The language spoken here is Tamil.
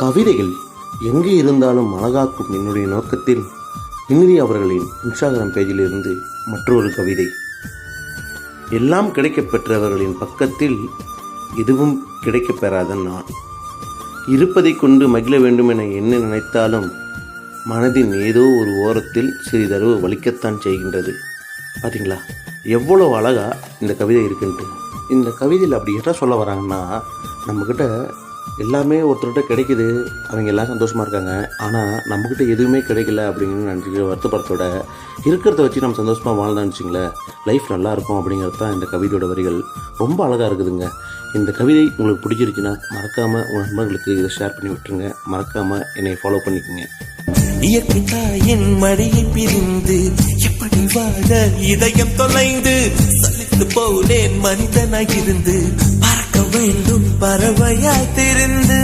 கவிதைகள் எங்கே இருந்தாலும் அழகாக்கும் என்னுடைய நோக்கத்தில் இனிதி அவர்களின் இன்ஸ்டாகிராம் பேஜிலிருந்து மற்றொரு கவிதை. எல்லாம் கிடைக்கப் பெற்றவர்களின் பக்கத்தில் எதுவும் கிடைக்கப் பெறாத நான். இருப்பதை கொண்டு மகிழ வேண்டும் என என்ன நினைத்தாலும் மனதின் ஏதோ ஒரு ஓரத்தில் சிறிதளவு வலிக்கத்தான் செய்கின்றது. பார்த்தீங்களா எவ்வளோ அழகாக இந்த கவிதை இருக்குன்ட்டு. இந்த கவிதையில் அப்படி என்ன சொல்ல வராங்கன்னா, நம்மக்கிட்ட எல்லாமே ஒருத்தர்கிட்ட கிடைக்குது, அவங்க எல்லாம் சந்தோஷமாக இருக்காங்க, ஆனால் நம்மக்கிட்ட எதுவுமே கிடைக்கல அப்படின்னு நினச்சிக்கிற வருத்தப்படத்தோட இருக்கிறத வச்சு நம்ம சந்தோஷமாக வாழ்ந்தான்னு வச்சுங்களேன், லைஃப் நல்லாயிருக்கும் அப்படிங்கிறது தான் இந்த கவிதையோட வரிகள். ரொம்ப அழகாக இருக்குதுங்க. இந்த கவிதை உங்களுக்கு பிடிச்சிருச்சுன்னா மறக்காமல் உங்கள் நண்பர்களுக்கு இதை ஷேர் பண்ணி விட்டுருங்க. மறக்காமல் என்னை ஃபாலோ பண்ணிக்கோங்க. இயற்கை தாயின் மடியை பிரிந்து எப்படி வாழ இதயம் தொலைந்து சலித்து போனேன் மனிதனாயிருந்து பறக்க வேண்டும் பறவையாய் திருந்து.